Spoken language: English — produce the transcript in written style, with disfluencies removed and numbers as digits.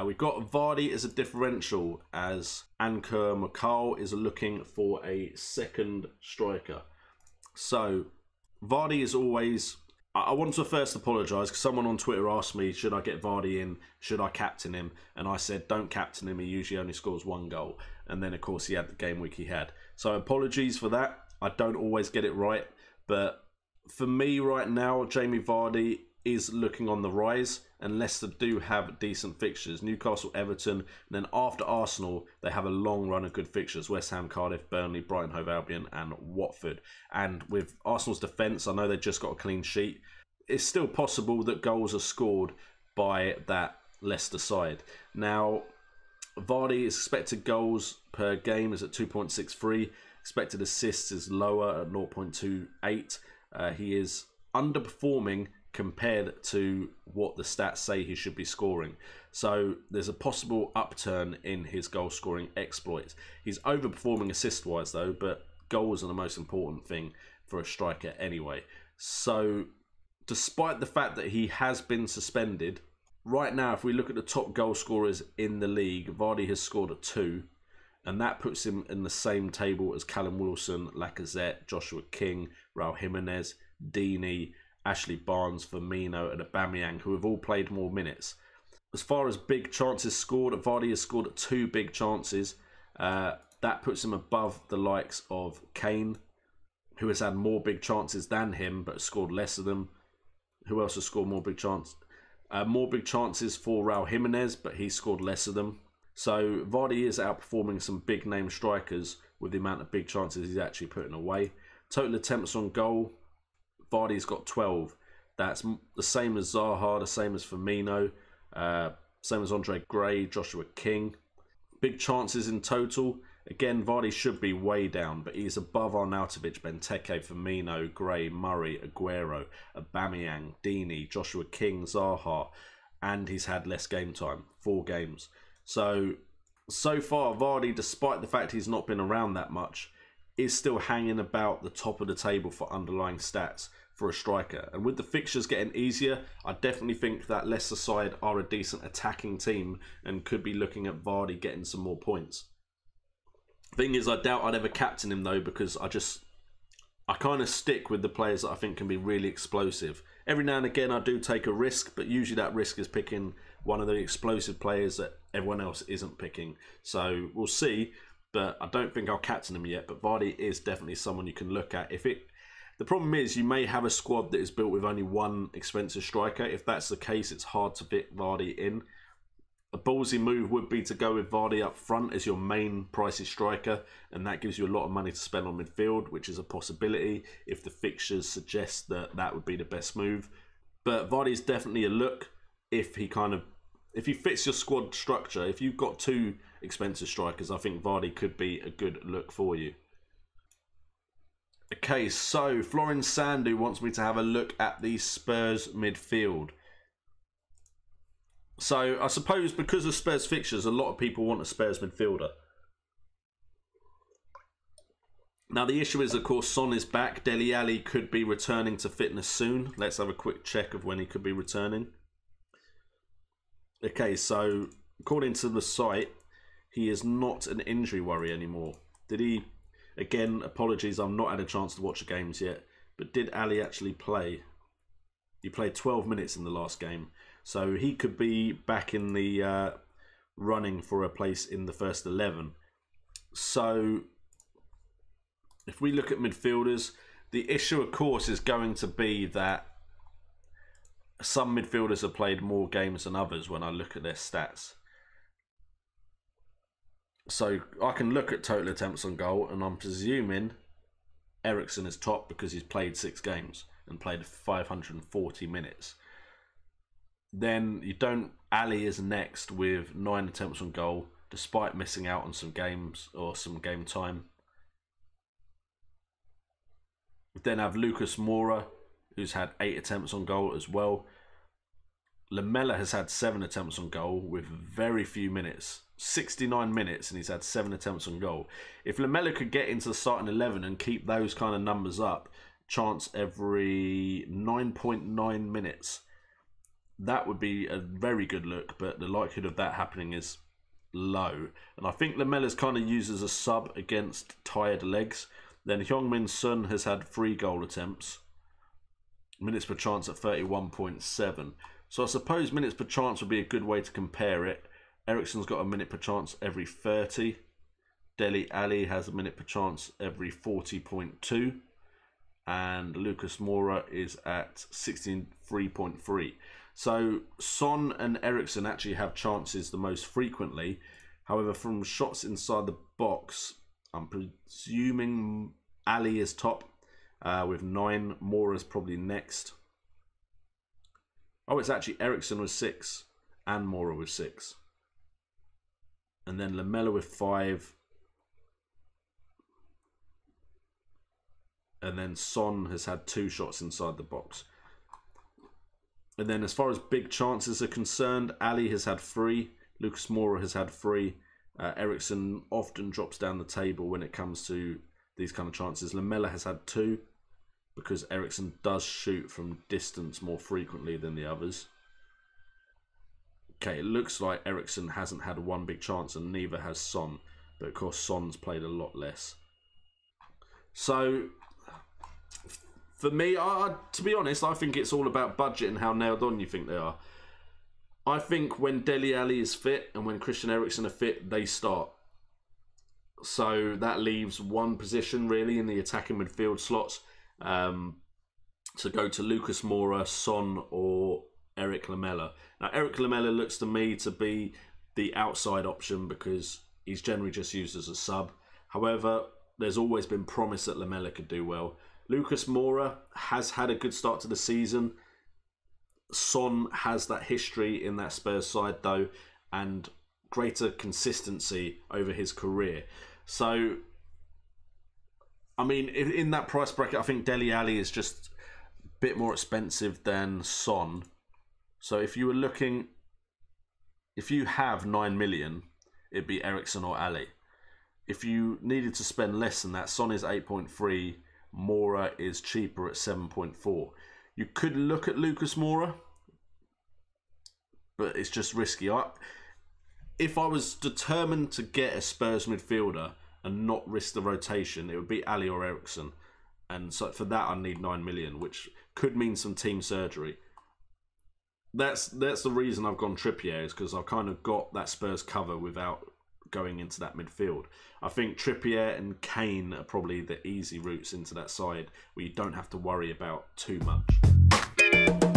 We've got Vardy as a differential, as Anchor McCall is looking for a second striker. So Vardy is always... I want to first apologise because someone on Twitter asked me, should I get Vardy in? Should I captain him? And I said, don't captain him. He usually only scores 1 goal. And then, of course, he had the game week he had. So apologies for that. I don't always get it right. But for me right now, Jamie Vardy is looking on the rise. And Leicester do have decent fixtures. Newcastle, Everton. And then after Arsenal, they have a long run of good fixtures. West Ham, Cardiff, Burnley, Brighton, Hove Albion and Watford. And with Arsenal's defence, I know they've just got a clean sheet. It's still possible that goals are scored by that Leicester side. Now, Vardy's expected goals per game is at 2.63. Expected assists is lower at 0.28. He is underperforming compared to what the stats say he should be scoring. So there's a possible upturn in his goal scoring exploits. He's overperforming assist-wise though, but goals are the most important thing for a striker anyway. So despite the fact that he has been suspended, right now if we look at the top goal scorers in the league, Vardy has scored a 2, and that puts him in the same table as Callum Wilson, Lacazette, Joshua King, Raul Jimenez, Deeney, Ashley Barnes, Firmino and Aubameyang, who have all played more minutes. As far as big chances scored, Vardy has scored 2 big chances. That puts him above the likes of Kane, who has had more big chances than him, but scored less of them. Who else has scored more big chances? More big chances for Raul Jimenez, but he scored less of them. So Vardy is outperforming some big name strikers with the amount of big chances he's actually putting away. Total attempts on goal, Vardy's got 12. That's the same as Zaha, the same as Firmino, same as Andre Gray, Joshua King. Big chances in total. Again, Vardy should be way down, but he's above Arnautovic, Benteke, Firmino, Gray, Murray, Aguero, Aubameyang, Deeney, Joshua King, Zaha, and he's had less game time, 4 games. So far, Vardy, despite the fact he's not been around that much, is still hanging about the top of the table for underlying stats for a striker. And with the fixtures getting easier, I definitely think that Leicester side are a decent attacking team and could be looking at Vardy getting some more points. Thing is, I doubt I'd ever captain him though, because I kind of stick with the players that I think can be really explosive. Every now and again I do take a risk, but usually that risk is picking one of the explosive players that everyone else isn't picking. So we'll see, but I don't think I'll captain him yet. But Vardy is definitely someone you can look at. The problem is you may have a squad that is built with only 1 expensive striker. If that's the case, it's hard to fit Vardy in. A ballsy move would be to go with Vardy up front as your main pricey striker, and that gives you a lot of money to spend on midfield, which is a possibility if the fixtures suggest that that would be the best move. But Vardy is definitely a look if he fits your squad structure. If you've got 2 expensive strikers, I think Vardy could be a good look for you. Okay, so Florin Sandu wants me to have a look at the Spurs midfield. So I suppose because of Spurs fixtures, a lot of people want a Spurs midfielder. Now the issue is, of course, Son is back. Dele Alli could be returning to fitness soon. Let's have a quick check of when he could be returning. Okay, so according to the site, he is not an injury worry anymore. Did he? Again, apologies, I've not had a chance to watch the games yet. But did Ali actually play? He played 12 minutes in the last game. So he could be back in the running for a place in the first 11. So if we look at midfielders, the issue, of course, is going to be that some midfielders have played more games than others when I look at their stats. So I can look at total attempts on goal, and I'm presuming Eriksen is top because he's played 6 games and played 540 minutes. Then Ali is next with 9 attempts on goal, despite missing out on some games or some game time. We then have Lucas Moura, who's had 8 attempts on goal as well. Lamela has had 7 attempts on goal with very few minutes. 69 minutes and he's had 7 attempts on goal. If Lamela could get into the starting 11 and keep those kind of numbers up, chance every 9.9 minutes, that would be a very good look, but the likelihood of that happening is low. And I think Lamella's kind of used as a sub against tired legs. Then Heung-min Son has had 3 goal attempts. Minutes per chance at 31.7. So I suppose minutes per chance would be a good way to compare it. Eriksen's got a minute per chance every 30. Dele Alli has a minute per chance every 40.2. And Lucas Moura is at 63.3. So Son and Eriksen actually have chances the most frequently. However, from shots inside the box, I'm presuming Ali is top with 9. Moura's probably next. Oh, it's actually Eriksen with 6 and Moura with 6. And then Lamela with 5. And then Son has had 2 shots inside the box. And then as far as big chances are concerned, Ali has had 3. Lucas Moura has had 3. Eriksen often drops down the table when it comes to these kind of chances. Lamela has had 2 because Eriksen does shoot from distance more frequently than the others. Okay, it looks like Eriksen hasn't had 1 big chance and neither has Son. But of course Son's played a lot less. So for me, to be honest, I think it's all about budget and how nailed on you think they are. I think when Dele Alli is fit and when Christian Eriksen are fit, they start. So that leaves 1 position really in the attacking midfield slots to go to Lucas Moura, Son or Eric Lamela. Now Eric Lamela looks to me to be the outside option because he's generally just used as a sub. However, there's always been promise that Lamela could do well. Lucas Moura has had a good start to the season. Son has that history in that Spurs side though, and greater consistency over his career. So, I mean, in that price bracket, I think Dele Alli is just a bit more expensive than Son. So if you were looking, if you have 9 million, it'd be Eriksen or Ali. If you needed to spend less than that, Son is 8.3, Moura is cheaper at 7.4. You could look at Lucas Moura, but it's just risky. If I was determined to get a Spurs midfielder and not risk the rotation, it would be Ali or Eriksen. And so for that, I need 9 million, which could mean some team surgery. That's the reason I've gone Trippier, is because I've kind of got that Spurs cover without going into that midfield. I think Trippier and Kane are probably the easy routes into that side where you don't have to worry about too much.